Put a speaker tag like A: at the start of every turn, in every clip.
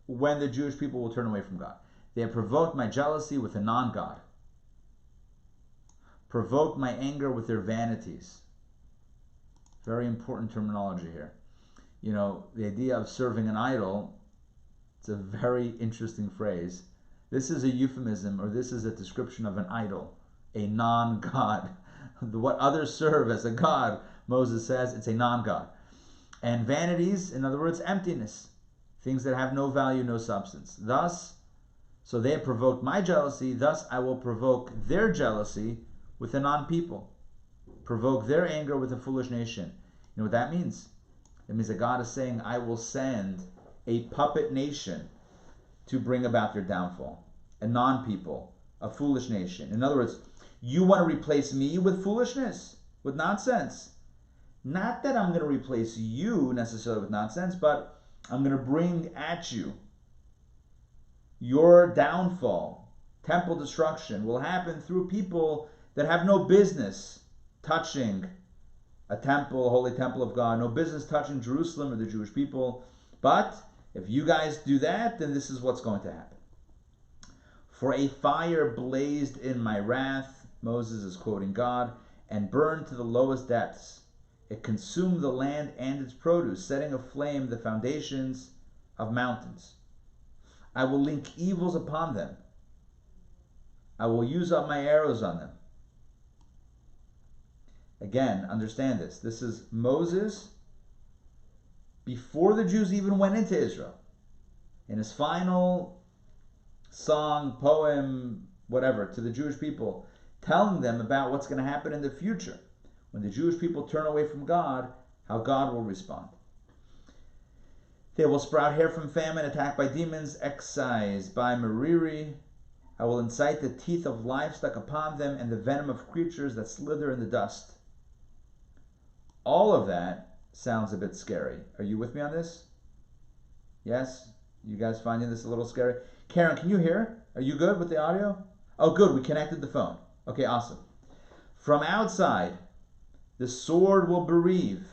A: when the Jewish people will turn away from God. They have provoked my jealousy with a non-God, provoked my anger with their vanities. Very important terminology here. You know, the idea of serving an idol, it's a very interesting phrase. This is a euphemism, or this is a description of an idol, a non-God. What others serve as a God, Moses says, it's a non-God. And vanities, in other words, emptiness. Things that have no value, no substance. Thus, so they have provoked my jealousy, thus I will provoke their jealousy with a non-people. Provoke their anger with a foolish nation. You know what that means? It means that God is saying, I will send a puppet nation to bring about their downfall. A non-people, a foolish nation. In other words, you want to replace me with foolishness, with nonsense. Not that I'm going to replace you necessarily with nonsense, but I'm going to bring at you your downfall. Temple destruction will happen through people that have no business touching a temple, a holy temple of God, no business touching Jerusalem or the Jewish people. But if you guys do that, then this is what's going to happen. For a fire blazed in my wrath, Moses is quoting God, and burned to the lowest depths. It consumed the land and its produce, setting aflame the foundations of mountains. I will link evils upon them. I will use up my arrows on them. Again, understand this. This is Moses before the Jews even went into Israel. In his final song, poem, whatever, to the Jewish people, telling them about what's going to happen in the future. When the Jewish people turn away from God, how God will respond. They will sprout hair from famine, attacked by demons, excised by Meriri. I will incite the teeth of livestock upon them and the venom of creatures that slither in the dust. All of that sounds a bit scary. Are you with me on this? Yes? You guys finding this a little scary? Karen, can you hear? Are you good with the audio? Oh, good. We connected the phone. Okay, awesome. From outside, the sword will bereave,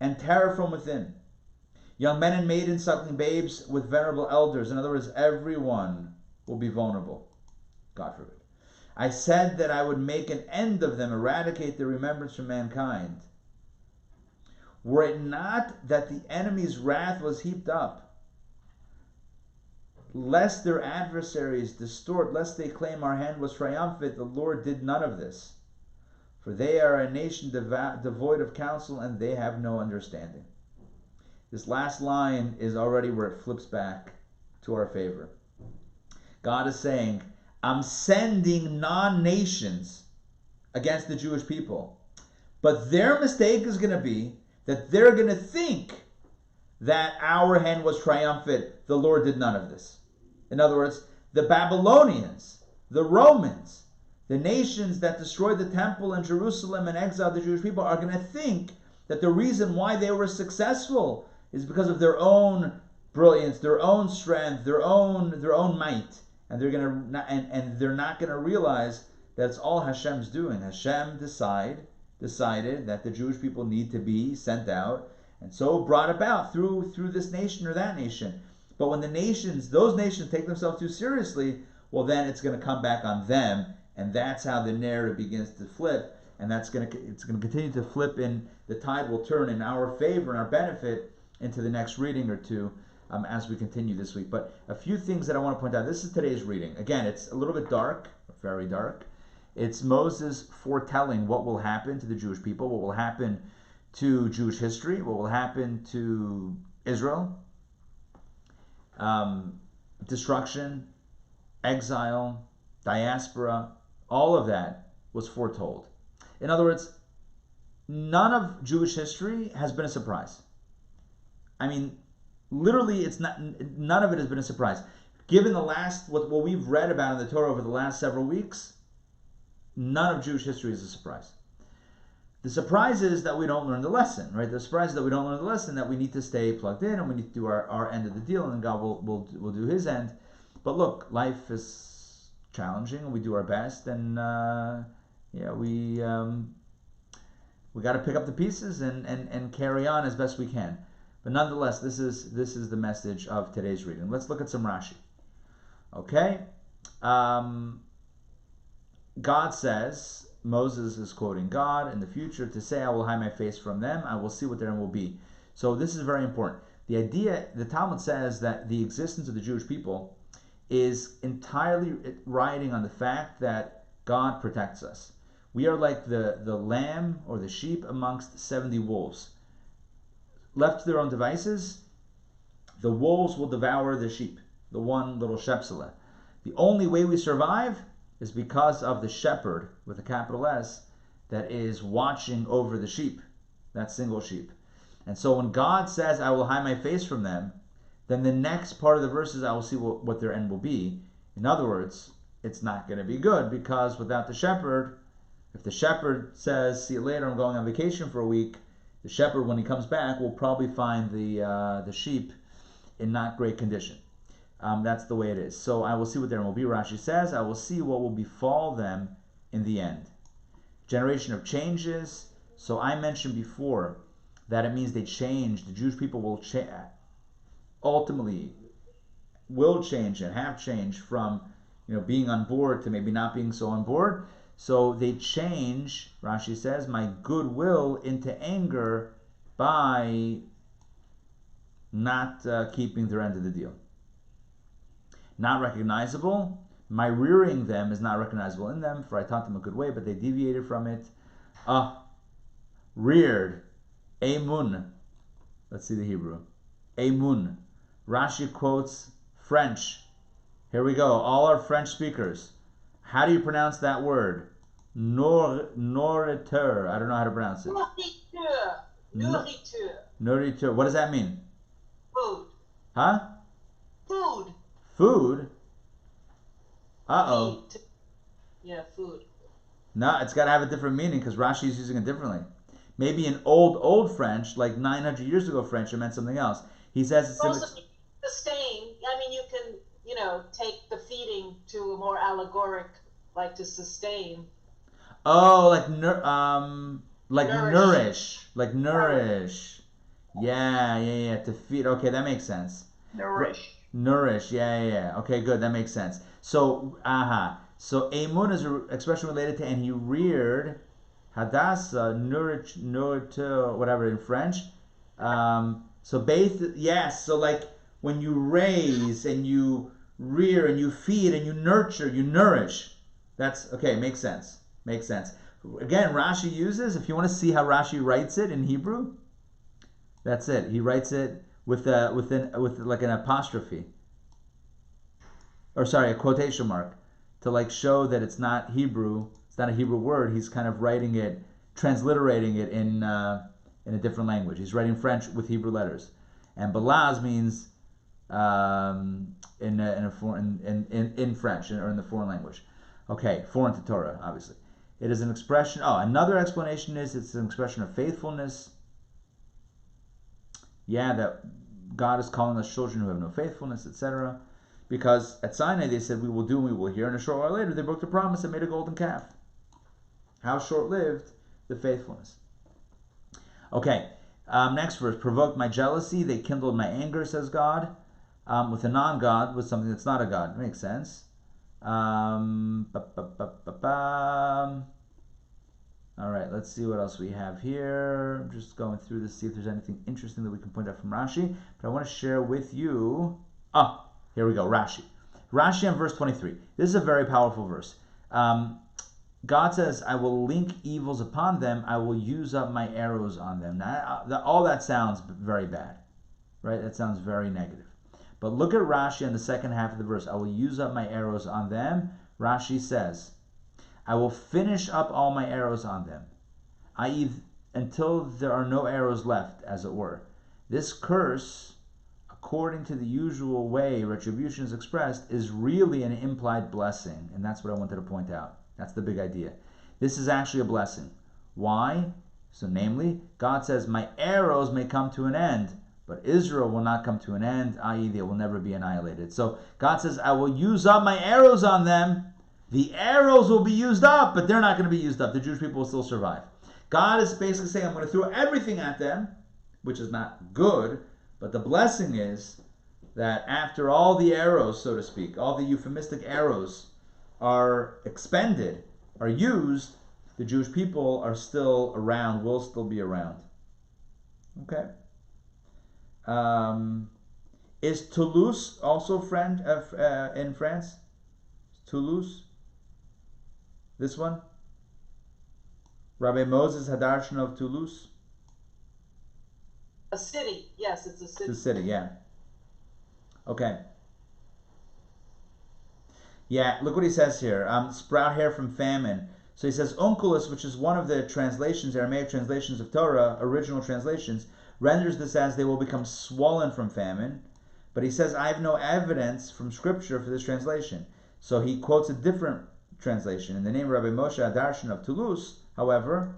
A: and terror from within. Young men and maidens suckling babes with venerable elders. In other words, everyone will be vulnerable. God forbid. I said that I would make an end of them, eradicate their remembrance from mankind. Were it not that the enemy's wrath was heaped up, lest their adversaries distort, lest they claim our hand was triumphant, the Lord did none of this. For they are a nation devoid of counsel, and they have no understanding. This last line is already where it flips back to our favor. God is saying, I'm sending non-nations against the Jewish people. But their mistake is going to be that they're going to think that our hand was triumphant. The Lord did none of this. In other words, the Babylonians, the Romans, the nations that destroyed the temple in Jerusalem and exiled the Jewish people are going to think that the reason why they were successful is because of their own brilliance, their own strength, their own might. And they're not going to realize that it's all Hashem's doing. Hashem decided that the Jewish people need to be sent out, and so brought about through this nation or that nation. But when those nations take themselves too seriously, well, then it's going to come back on them, and that's how the narrative begins to flip. And it's going to continue to flip, and the tide will turn in our favor and our benefit into the next reading or two. As we continue this week. But a few things that I want to point out. This is today's reading. Again, it's a little bit dark, very dark. It's Moses foretelling what will happen to the Jewish people, what will happen to Jewish history, what will happen to Israel. Destruction, exile, diaspora, all of that was foretold. In other words, none of Jewish history has been a surprise. I mean, literally, none of it has been a surprise. Given what we've read about in the Torah over the last several weeks, none of Jewish history is a surprise. The surprise is that we don't learn the lesson, right? The surprise is that we don't learn the lesson, that we need to stay plugged in and we need to do our end of the deal, and God will do His end. But look, life is challenging, and we do our best, and we got to pick up the pieces and carry on as best we can. But nonetheless, this is the message of today's reading. Let's look at some Rashi. Okay? God says, Moses is quoting God in the future, to say, I will hide my face from them, I will see what their end will be. So this is very important. The idea, the Talmud says that the existence of the Jewish people is entirely riding on the fact that God protects us. We are like the lamb or the sheep amongst 70 wolves. Left to their own devices, the wolves will devour the sheep, the one little shepsele. The only way we survive is because of the shepherd, with a capital S, that is watching over the sheep, that single sheep. And so when God says, I will hide my face from them, then the next part of the verse is, I will see what their end will be. In other words, it's not going to be good, because without the shepherd, if the shepherd says, see you later, I'm going on vacation for a week, the shepherd, when he comes back, will probably find the sheep in not great condition. That's the way it is. So I will see what their end will be. Rashi says, I will see what will befall them in the end. Generation of changes. So I mentioned before that it means they change. The Jewish people will ultimately will change and have changed from being on board to maybe not being so on board. So they change, Rashi says, my goodwill into anger by not keeping their end of the deal. Not recognizable. My rearing them is not recognizable in them, for I taught them a good way, but they deviated from it. Reared. Emun. Let's see the Hebrew. Emun. Rashi quotes French. Here we go. All our French speakers. How do you pronounce that word? Nourriture. I don't know how to pronounce it.
B: Nourriture.
A: Nourriture. What does that mean?
B: Food.
A: Huh?
B: Food.
A: Food? Uh-oh.
B: Yeah, food.
A: No, it's got to have a different meaning because Rashi is using it differently. Maybe in old French, like 900 years ago French, it meant something else. He says it's
B: also sustain. I mean, you can, take the feeding to a more allegoric, like to sustain.
A: Oh, like nourish. Like nourish. Yeah. To feed. Okay, that makes sense. Nourish. Yeah. Okay, good. That makes sense. So, So Emun is an expression related to, and he reared Hadassah, nourished, whatever in French. So like when you raise and you rear and you feed and you nurture, you nourish. That's okay. Makes sense. Again, Rashi uses. If you want to see how Rashi writes it in Hebrew, that's it. He writes it with like an apostrophe, or sorry, a quotation mark, to like show that it's not Hebrew. It's not a Hebrew word. He's kind of writing it, transliterating it in a different language. He's writing French with Hebrew letters, and balaz means in French or in the foreign language. Okay, foreign to Torah, obviously. It is an expression. Another explanation is it's an expression of faithfulness. Yeah, that God is calling us children who have no faithfulness, etc. Because at Sinai they said, we will do and we will hear, and a short while later they broke the promise and made a golden calf. How short-lived the faithfulness. Okay, next verse. Provoked my jealousy, they kindled my anger, says God. With a non-God, with something that's not a God. Makes sense. All right, let's see what else we have here. I'm just going through this, see if there's anything interesting that we can point out from Rashi. But I want to share with you... here we go, Rashi. Rashi on verse 23. This is a very powerful verse. God says, I will link evils upon them. I will use up my arrows on them. Now, all that sounds very bad, right? That sounds very negative. But look at Rashi in the second half of the verse. I will use up my arrows on them. Rashi says, I will finish up all my arrows on them, i.e., until there are no arrows left, as it were. This curse, according to the usual way retribution is expressed, is really an implied blessing. And that's what I wanted to point out. That's the big idea. This is actually a blessing. Why? So namely, God says, my arrows may come to an end, but Israel will not come to an end, i.e., they will never be annihilated. So God says, I will use up my arrows on them. The arrows will be used up, but they're not going to be used up. The Jewish people will still survive. God is basically saying, I'm going to throw everything at them, which is not good, But the blessing is that after all the arrows, so to speak, all the euphemistic arrows are expended, are used, the Jewish people are still around, will still be around. Okay. Is Toulouse also in France? Toulouse? This one? Rabbi Moses Hadarshan of Toulouse?
B: A city. Yes, it's a city.
A: It's a city, yeah. Okay. Yeah, look what he says here. Sprout hair from famine. So he says, Onkelos, which is one of the translations, Aramaic translations of Torah, original translations, renders this as they will become swollen from famine. But he says, I have no evidence from Scripture for this translation. So he quotes a different translation. In the name of Rabbi Moshe Adarshan of Toulouse, however,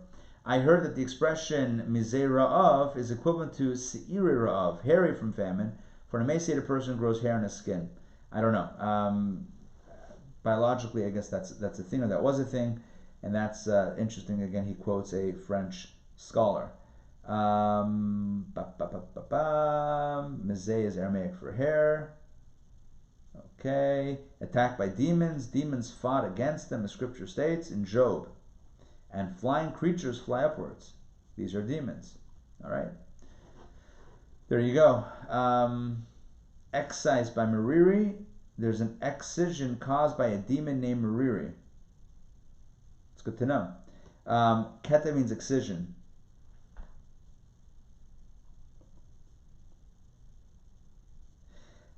A: I heard that the expression Mizei Ra'av is equivalent to Se'iri Ra'av, hairy from famine, for an emaciated person who grows hair on his skin. I don't know. Biologically, I guess that's a thing, or that was a thing, and that's interesting. Again, he quotes a French scholar. Mizei is Aramaic for hair. Okay. Attacked by demons. Demons fought against them, as Scripture states in Job. And flying creatures fly upwards. These are demons. All right. There you go. Excise by Meriri. There's an excision caused by a demon named Meriri. It's good to know. Keta means excision.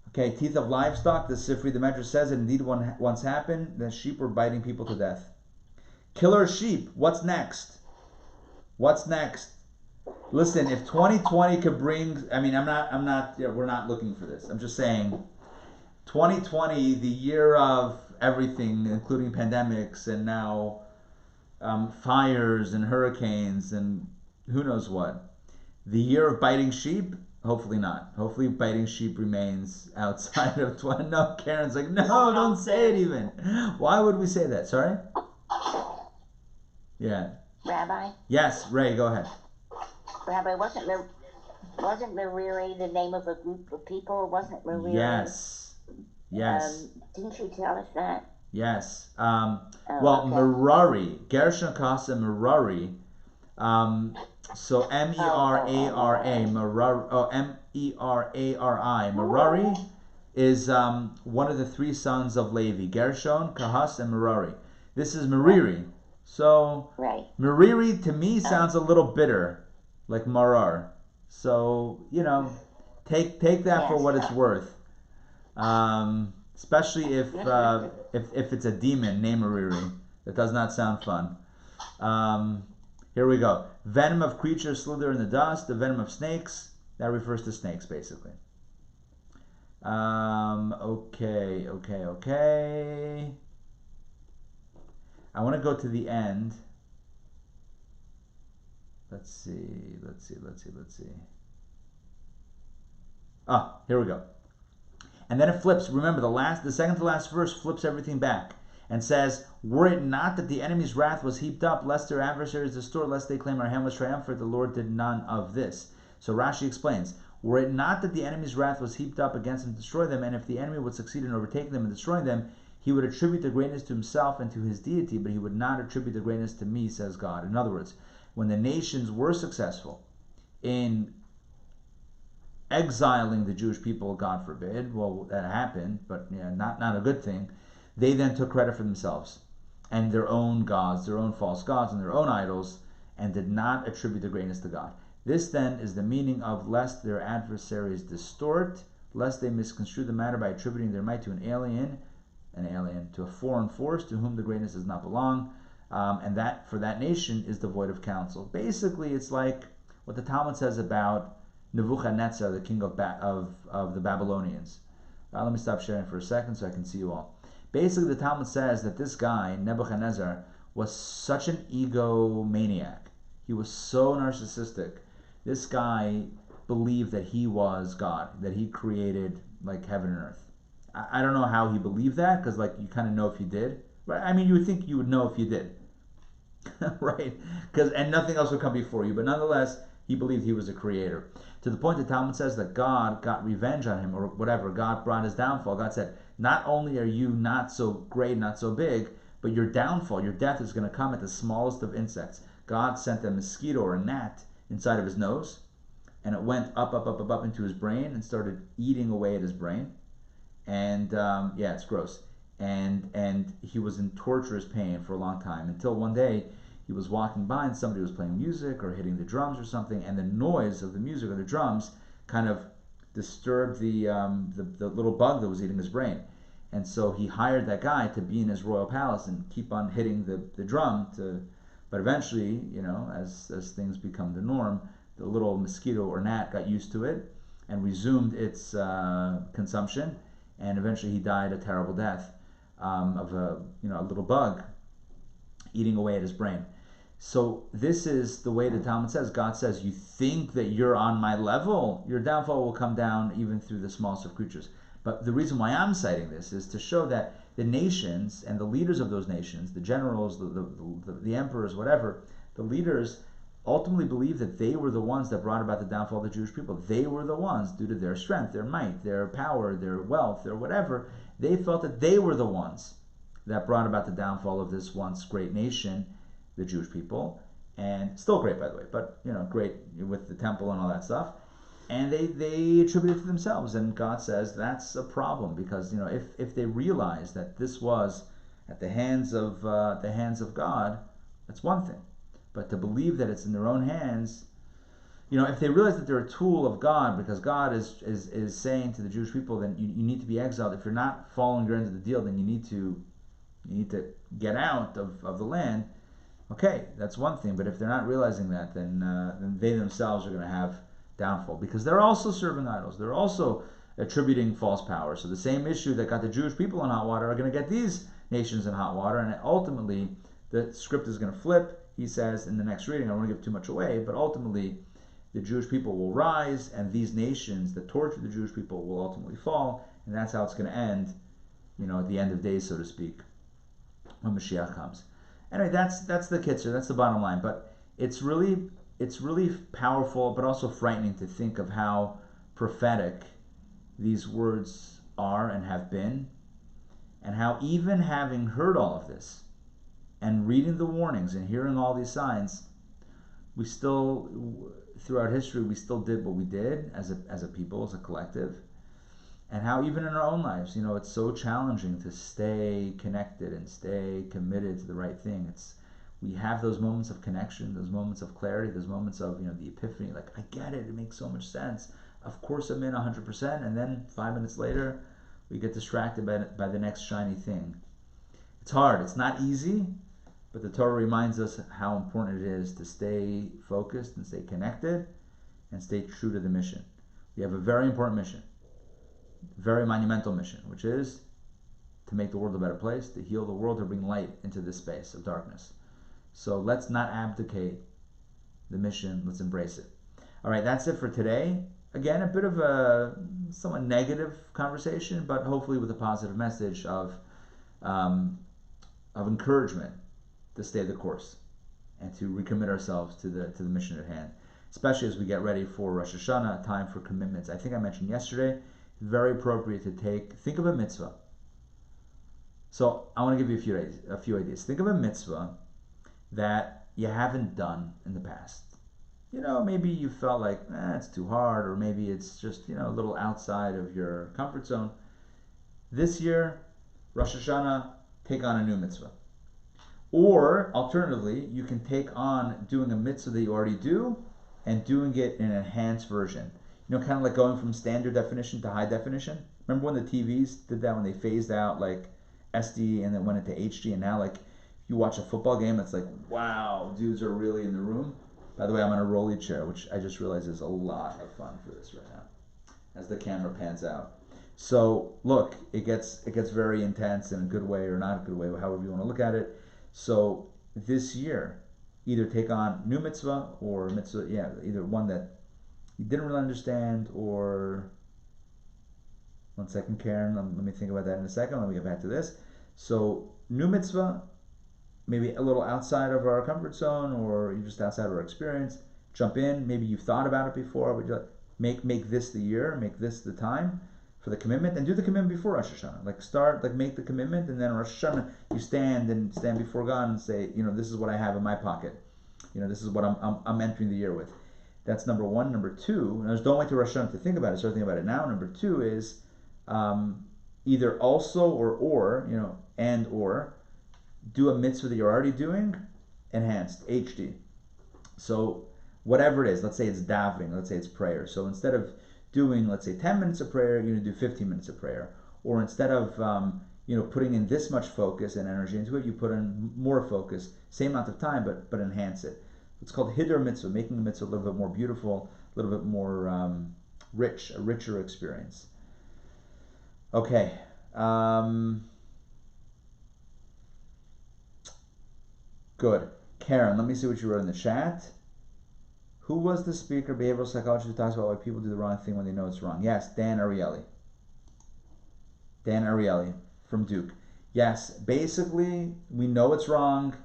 A: Okay, teeth of livestock. The Sifri, the Medrash says it indeed once happened. The sheep were biting people to death. Killer sheep. What's next? What's next? Listen, if 2020 could bring, I mean, we're not looking for this. I'm just saying, 2020, the year of everything, including pandemics and now fires and hurricanes and who knows what. The year of biting sheep. Hopefully not. Hopefully biting sheep remains outside of 20. No, Karen's like, no, don't say it even. Why would we say that? Sorry? Yeah.
C: Rabbi?
A: Yes, Ray, go ahead.
C: Rabbi, wasn't Meriri the name of a group of people? Wasn't Meriri?
A: Yes. Yes.
C: Didn't you tell us that?
A: Yes.
C: Okay.
A: Merari. Gershon Kasa Merari. So M-E-R-A-R-A, M-E-R-A-R-I. Merari is one of the three sons of Levi, Gershon, Kahas, and Merari. This is Meriri. So
C: right.
A: Meriri to me sounds a little bitter, like marar. So, take that for what it's worth. Especially if it's a demon named Meriri. That does not sound fun. Here we go. Venom of creatures slither in the dust. The venom of snakes. That refers to snakes, basically. Okay. I want to go to the end. Let's see. Ah, here we go. And then it flips. Remember, the second to last verse flips everything back and says, were it not that the enemy's wrath was heaped up, lest their adversaries distort, lest they claim our hand was triumphant, the Lord did none of this. So Rashi explains, were it not that the enemy's wrath was heaped up against them to destroy them, and if the enemy would succeed in overtaking them and destroying them, he would attribute the greatness to himself and to his deity, but he would not attribute the greatness to me, says God. In other words, when the nations were successful in exiling the Jewish people, God forbid, well, that happened, but not a good thing, they then took credit for themselves and their own gods, their own false gods and their own idols, and did not attribute the greatness to God. This then is the meaning of lest their adversaries distort, lest they misconstrue the matter by attributing their might to an alien, to a foreign force to whom the greatness does not belong, and that for that nation is devoid of counsel. Basically, it's like what the Talmud says about Nebuchadnezzar, the king of the Babylonians. Let me stop sharing for a second so I can see you all. Basically, the Talmud says that this guy, Nebuchadnezzar, was such an egomaniac. He was so narcissistic. This guy believed that he was God, that he created like heaven and earth. I don't know how he believed that, because you kind of know if you did. Right? I mean, you would think you would know if you did. Right? And nothing else would come before you. But nonetheless, he believed he was a creator. to the point that Talmud says that God got revenge on him, or whatever. God brought his downfall. God said, not only are you not so great, not so big, but your downfall, your death is going to come at the smallest of insects. God sent a mosquito or a gnat inside of his nose, and it went up into his brain and started eating away at his brain. And yeah, it's gross. And he was in torturous pain for a long time, until one day he was walking by and somebody was playing music or hitting the drums or something, and the noise of the music or the drums kind of disturbed the little bug that was eating his brain. And so he hired that guy to be in his royal palace and keep on hitting the drum but eventually, as things become the norm, the little mosquito or gnat got used to it and resumed its consumption, and eventually he died a terrible death of a little bug eating away at his brain. So this is the way the Talmud says. God says, you think that you're on my level, your downfall will come down even through the smallest of creatures. But the reason why I'm citing this is to show that the nations and the leaders of those nations, the generals, the emperors, whatever, the leaders ultimately believed that they were the ones that brought about the downfall of the Jewish people. They were the ones, due to their strength, their might, their power, their wealth, their whatever, they felt that they were the ones that brought about the downfall of this once great nation, the Jewish people, and still great, by the way, but great with the temple and all that stuff. And they attribute it to themselves, and God says that's a problem, because if they realize that this was at the hands of God, that's one thing. But to believe that it's in their own hands, if they realize that they're a tool of God, because God is saying to the Jewish people, then you need to be exiled. If you're not following your end of the deal, then you need to get out of the land. Okay, that's one thing. But if they're not realizing that, then they themselves are going to have downfall, because they're also serving idols. They're also attributing false power. So the same issue that got the Jewish people in hot water are going to get these nations in hot water, and ultimately the script is going to flip. He says in the next reading, I don't want to give too much away, but ultimately the Jewish people will rise, and these nations that torture the Jewish people will ultimately fall, and that's how it's going to end, at the end of days, so to speak, when Mashiach comes. Anyway, that's the kitzer, that's the bottom line. But it's really powerful, but also frightening to think of how prophetic these words are and have been, and how even having heard all of this, and reading the warnings and hearing all these signs, we still, throughout history, we still did what we did as a people, as a collective. And how even in our own lives, it's so challenging to stay connected and stay committed to the right thing. We have those moments of connection, those moments of clarity, those moments of, the epiphany, like, I get it makes so much sense. Of course I'm in 100%, and then 5 minutes later, we get distracted by the next shiny thing. It's hard, it's not easy, but the Torah reminds us how important it is to stay focused and stay connected and stay true to the mission. We have a very important mission, very monumental mission, which is to make the world a better place, to heal the world, to bring light into this space of darkness. So let's not abdicate the mission, let's embrace it. All right, that's it for today. Again, a bit of a somewhat negative conversation, but hopefully with a positive message of encouragement to stay the course and to recommit ourselves to the mission at hand, especially as we get ready for Rosh Hashanah, time for commitments. I think I mentioned yesterday, very appropriate to think of a mitzvah. So I want to give you a few ideas. Think of a mitzvah that you haven't done in the past. Maybe you felt like, it's too hard, or maybe it's just, a little outside of your comfort zone. This year, Rosh Hashanah, take on a new mitzvah. Or, alternatively, you can take on doing a mitzvah that you already do and doing it in an enhanced version. Kind of like going from standard definition to high definition. Remember when the TVs did that, when they phased out like SD and then went into HD, and now like you watch a football game, it's like, wow, dudes are really in the room. By the way, I'm on a rolly chair, which I just realized is a lot of fun for this right now, as the camera pans out. So look, it gets very intense in a good way or not a good way, however you want to look at it. So this year, either take on new mitzvah or mitzvah, either one that you didn't really understand, or, one second, Karen, let me think about that in a second, let me get back to this. So new mitzvah, maybe a little outside of our comfort zone, or you're just outside of our experience, jump in. Maybe you've thought about it before, but you're like, make this the year, make this the time for the commitment, and do the commitment before Rosh Hashanah. Make the commitment, and then Rosh Hashanah you stand before God and say, this is what I have in my pocket. This is what I'm entering the year with. That's number one. Number two, and don't wait till Rosh Hashanah to think about it. Start thinking about it now. Number two is either also or do a mitzvah that you're already doing, enhanced, HD. So whatever it is, let's say it's davening, let's say it's prayer. So instead of doing, let's say, 10 minutes of prayer, you're going to do 15 minutes of prayer. Or instead of putting in this much focus and energy into it, you put in more focus, same amount of time, but enhance it. It's called Hiddur Mitzvah, making the mitzvah a little bit more beautiful, a little bit more rich, a richer experience. Okay. Good. Karen, let me see what you wrote in the chat. Who was the speaker, behavioral psychologist, who talks about why people do the wrong thing when they know it's wrong? Yes, Dan Ariely. Dan Ariely from Duke. Yes, basically, we know it's wrong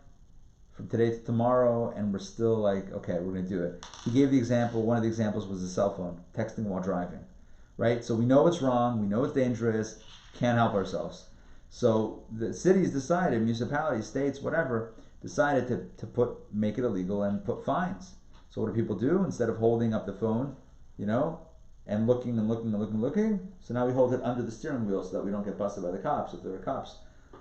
A: from today to tomorrow, and we're still like, okay, we're going to do it. He gave the example, one of the examples was the cell phone, texting while driving, right? So we know it's wrong, we know it's dangerous, can't help ourselves. So the cities decided, municipalities, states, whatever, decided to make it illegal and put fines. So what do people do? Instead of holding up the phone, and looking, so now we hold it under the steering wheel so that we don't get busted by the cops if there are cops.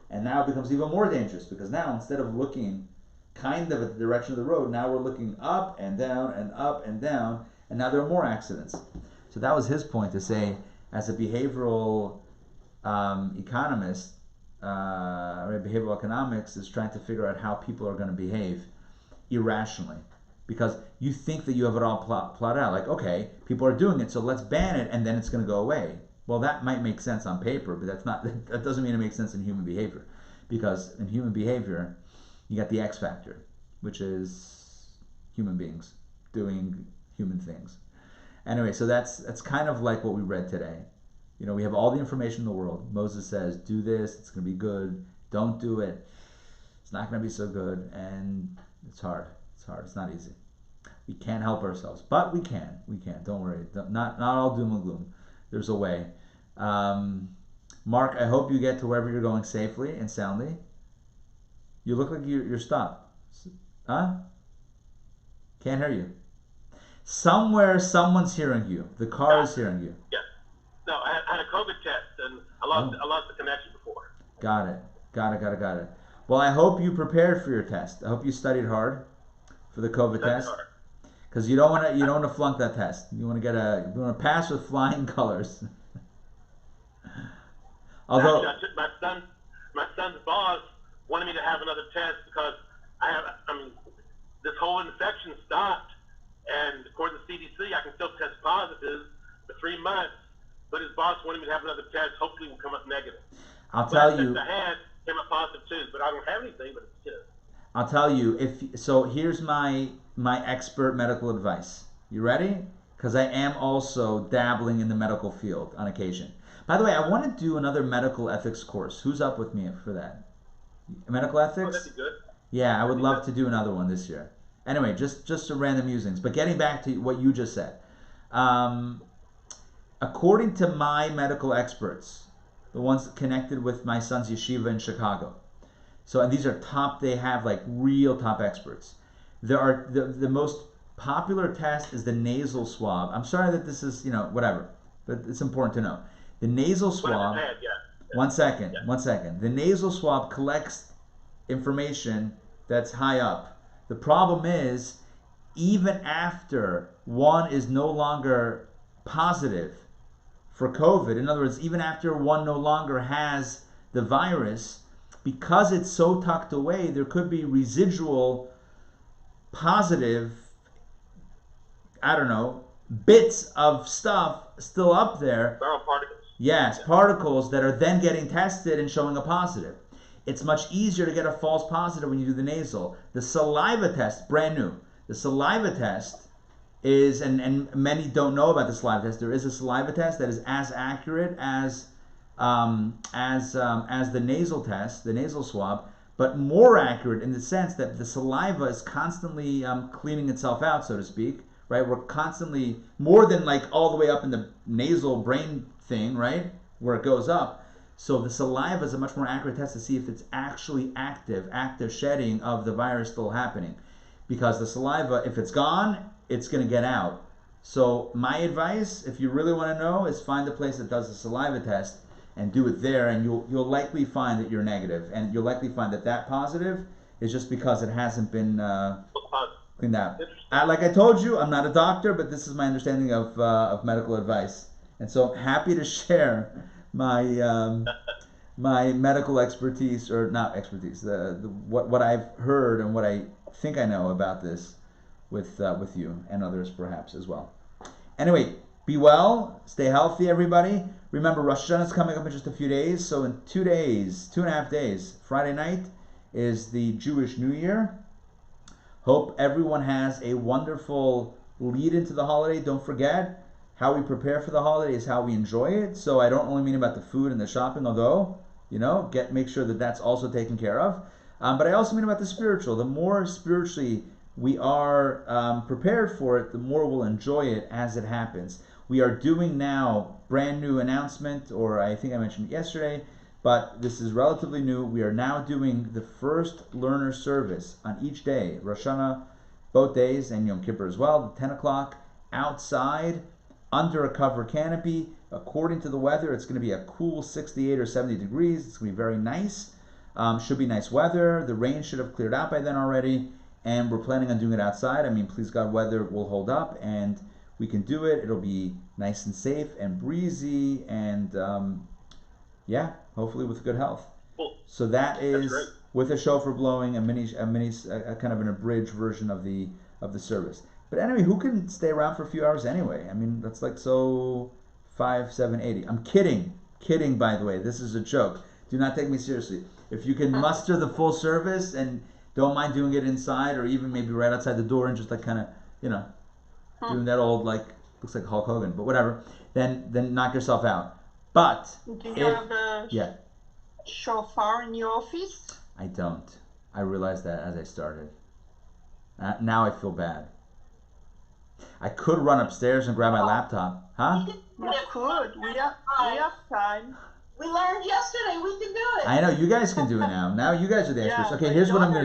A: And now it becomes even more dangerous because now instead of looking kind of at the direction of the road, now we're looking up and down and up and down, and now there are more accidents. So that was his point, to say, as a behavioral economist, behavioral economics is trying to figure out how people are going to behave irrationally. Because you think that you have it all plotted out. Like, okay, people are doing it, so let's ban it, and then it's going to go away. Well, that might make sense on paper, but that doesn't mean it makes sense in human behavior. Because in human behavior, you got the X factor, which is human beings doing human things. Anyway, so that's kind of like what we read today. We have all the information in the world. Moses says, do this, it's going to be good. Don't do it, it's not going to be so good. And it's hard. It's not easy. We can't help ourselves, but we can. Don't worry. Not all doom and gloom. There's a way. Mark, I hope you get to wherever you're going safely and soundly. You look like you're stopped. Huh? Can't hear you. Somewhere, someone's hearing you. The car is hearing you.
D: Yeah. No, I had a COVID test, and I lost the connection before.
A: Got it. Well, I hope you prepared for your test. I hope you studied hard for the COVID test, because you don't want to flunk that test. You want to pass with flying colors. Although
D: actually, my son's boss wanted me to have another test because this whole infection stopped, and according to CDC, I can still test positive for 3 months. But his boss wanted me to have another test. Hopefully, it will come up negative.
A: I'll tell you.
D: I had came up positive too, but I don't have anything. But it's just.
A: I'll tell you, here's my expert medical advice. You ready? Because I am also dabbling in the medical field on occasion. By the way, I want to do another medical ethics course. Who's up with me for that? Medical ethics?
D: Oh, that'd be good.
A: Yeah, I would love to do another one this year. Anyway, just some random musings. But getting back to what you just said. According to my medical experts, the ones connected with my son's yeshiva in Chicago, and these are they have like real top experts. There are the most popular test is the nasal swab. I'm sorry that this is, whatever, but it's important to know. The nasal swab, One second. The nasal swab collects information that's high up. The problem is, even after one is no longer positive for COVID, in other words, even after one no longer has the virus, because it's so tucked away, there could be residual positive, bits of stuff still up there.
D: Viral particles.
A: Yes, particles that are then getting tested and showing a positive. It's much easier to get a false positive when you do the nasal. The saliva test, brand new. The saliva test is, and many don't know about the saliva test. There is a saliva test that is as accurate as the nasal test, the nasal swab, but more accurate in the sense that the saliva is constantly cleaning itself out, so to speak, right? We're constantly, more than like all the way up in the nasal brain thing, right? Where it goes up. So the saliva is a much more accurate test to see if it's actually active shedding of the virus still happening. Because the saliva, if it's gone, it's going to get out. So my advice, if you really want to know, is find a place that does a saliva test and do it there, and you'll likely find that you're negative, and you'll likely find that positive is just because it hasn't been cleaned out. Like I told you, I'm not a doctor, but this is my understanding of medical advice, and so I'm happy to share my my medical expertise, or not expertise, what I've heard and what I think I know about this with you and others perhaps as well. Anyway, be well, stay healthy, everybody. Remember, Rosh Hashanah is coming up in just a few days. So in 2.5 days, Friday night is the Jewish New Year. Hope everyone has a wonderful lead into the holiday. Don't forget, how we prepare for the holiday is how we enjoy it. So I don't only mean about the food and the shopping, although, make sure that that's also taken care of. But I also mean about the spiritual. The more spiritually we are prepared for it, the more we'll enjoy it as it happens. We are doing now, brand new announcement, or I think I mentioned it yesterday, but this is relatively new. We are now doing the first learner service on each day, Rosh Hashanah, both days, and Yom Kippur as well, 10 o'clock, outside, under a cover canopy. According to the weather, it's going to be a cool 68 or 70 degrees. It's going to be very nice. Should be nice weather. The rain should have cleared out by then already, and we're planning on doing it outside. I mean, please God, weather will hold up, and we can do it. It'll be nice and safe and breezy, and hopefully with good health.
D: Cool.
A: So that is with a shofar blowing, a mini kind of an abridged version of the service. But anyway, who can stay around for a few hours anyway? I mean, that's like so 5, 7, 80. I'm kidding, by the way. This is a joke. Do not take me seriously. If you can muster the full service and don't mind doing it inside, or even maybe right outside the door and just like kind of, doing that old, like, looks like Hulk Hogan, but whatever, then knock yourself out. But
E: do you have a shofar in your office?
A: I don't. I realized that as I started. Now I feel bad. I could run upstairs and grab my laptop. Huh?
E: You could. We have time.
B: We learned yesterday we can do it.
A: I know, you guys can do it now. Now you guys are the experts. Okay, here's what I'm going to do.